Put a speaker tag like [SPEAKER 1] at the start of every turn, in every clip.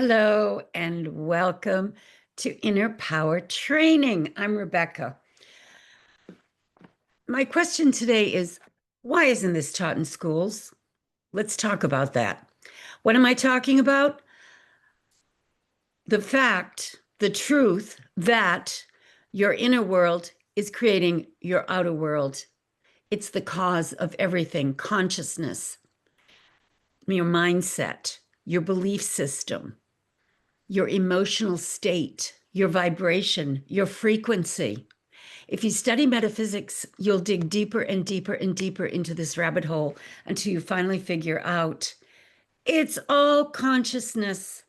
[SPEAKER 1] Hello and welcome to Inner Power Training. I'm Rebecca. My question today is, why isn't this taught in schools? Let's talk about that. What am I talking about? The fact, the truth that your inner world is creating your outer world. It's the cause of everything: consciousness, your mindset, your belief system, your emotional state, your vibration, your frequency. If you study metaphysics, you'll dig deeper and deeper and deeper into this rabbit hole until you finally figure out it's all consciousness.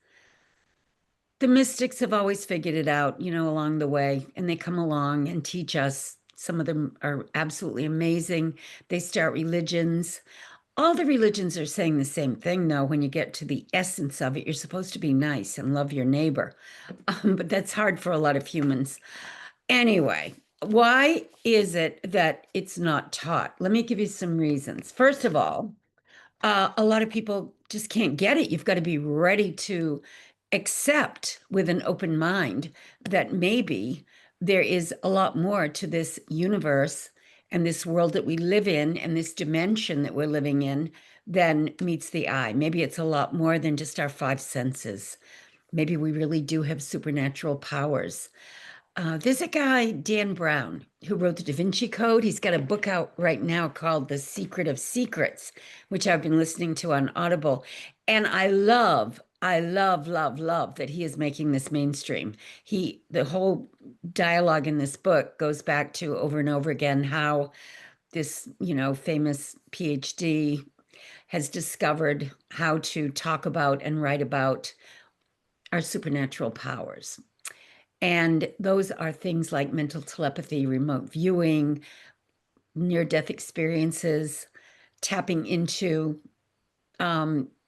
[SPEAKER 1] The mystics have always figured it out, along the way, and they come along and teach us. Some of them are absolutely amazing. They start religions. All the religions are saying the same thing, though. When you get to the essence of it, you're supposed to be nice and love your neighbor. But that's hard for a lot of humans. Anyway, why is it that it's not taught? Let me give you some reasons. First of all, a lot of people just can't get it. You've got to be ready to accept with an open mind that maybe there is a lot more to this universe and this world that we live in and this dimension that we're living in than meets the eye. Maybe it's a lot more than just our five senses. Maybe we really do have supernatural powers. There's a guy, Dan Brown, who wrote the Da Vinci Code. He's got a book out right now called The Secret of Secrets, which I've been listening to on Audible. And I love that he is making this mainstream. The whole dialogue in this book goes back to over and over again how this, famous PhD has discovered how to talk about and write about our supernatural powers. And those are things like mental telepathy, remote viewing, near-death experiences, tapping into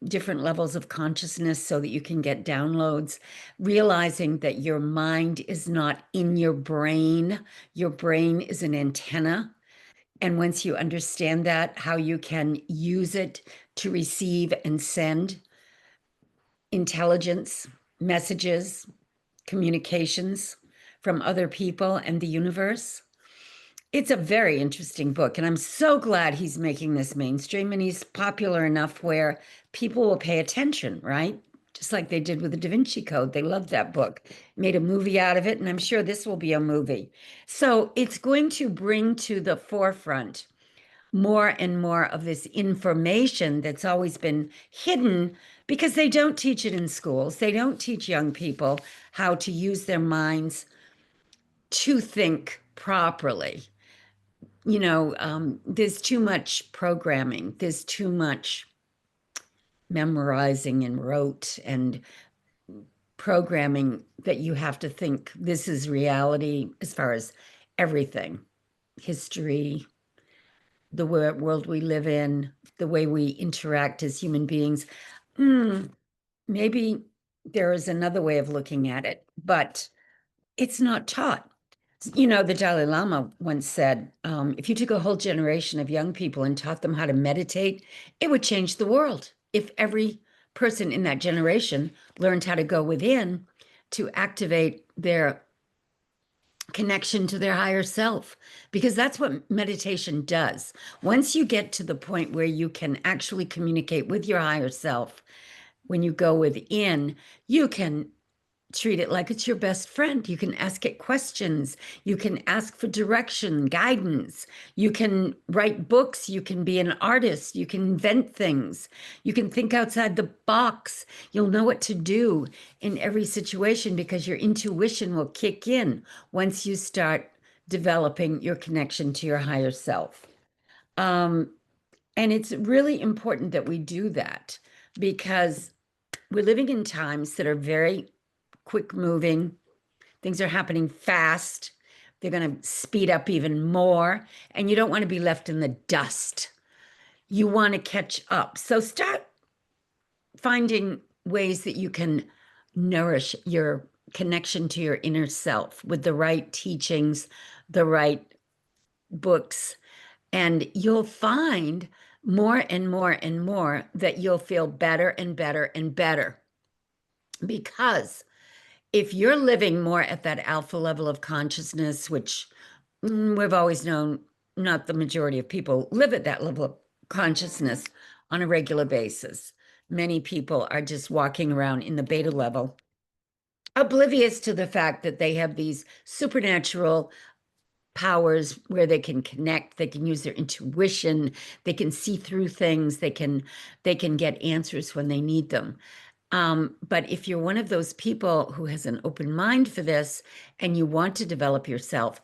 [SPEAKER 1] different levels of consciousness so that you can get downloads, realizing that your mind is not in your brain. Your brain is an antenna. And once you understand that, how you can use it to receive and send intelligence, messages, communications from other people and the universe. It's a very interesting book, and I'm so glad he's making this mainstream and he's popular enough where people will pay attention, right? Just like they did with the Da Vinci Code. They loved that book, made a movie out of it, and I'm sure this will be a movie. So it's going to bring to the forefront more and more of this information that's always been hidden because they don't teach it in schools. They don't teach young people how to use their minds to think properly. There's too much programming, there's too much memorizing and rote and programming that you have to think this is reality as far as everything, history, the world we live in, the way we interact as human beings. Maybe there is another way of looking at it, but it's not taught. The Dalai Lama once said, if you took a whole generation of young people and taught them how to meditate, it would change the world. If every person in that generation learned how to go within to activate their connection to their higher self, because that's what meditation does. Once you get to the point where you can actually communicate with your higher self, when you go within, you can treat it like it's your best friend. You can ask it questions. You can ask for direction, guidance. You can write books. You can be an artist. You can invent things. You can think outside the box. You'll know what to do in every situation because your intuition will kick in once you start developing your connection to your higher self. And it's really important that we do that because we're living in times that are very quick moving. Things are happening fast. They're going to speed up even more. And you don't want to be left in the dust. You want to catch up. So start finding ways that you can nourish your connection to your inner self with the right teachings, the right books, and you'll find more and more and more that you'll feel better and better and better. Because if you're living more at that alpha level of consciousness, which we've always known not the majority of people live at that level of consciousness on a regular basis. Many people are just walking around in the beta level, oblivious to the fact that they have these supernatural powers where they can connect, they can use their intuition, they can see through things, they can get answers when they need them. But if you're one of those people who has an open mind for this and you want to develop yourself,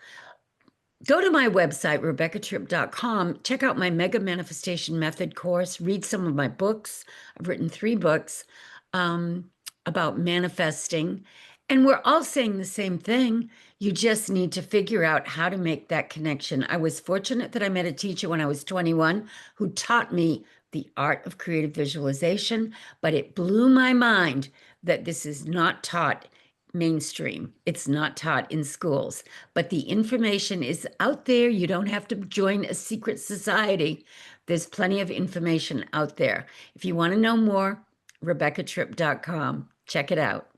[SPEAKER 1] go to my website, rebeccatripp.com, check out my Mega Manifestation Method course, read some of my books. I've written 3 books about manifesting. And we're all saying the same thing. You just need to figure out how to make that connection. I was fortunate that I met a teacher when I was 21 who taught me the art of creative visualization, but it blew my mind that this is not taught mainstream. It's not taught in schools, but the information is out there. You don't have to join a secret society. There's plenty of information out there. If you want to know more, rebeccatripp.com. Check it out.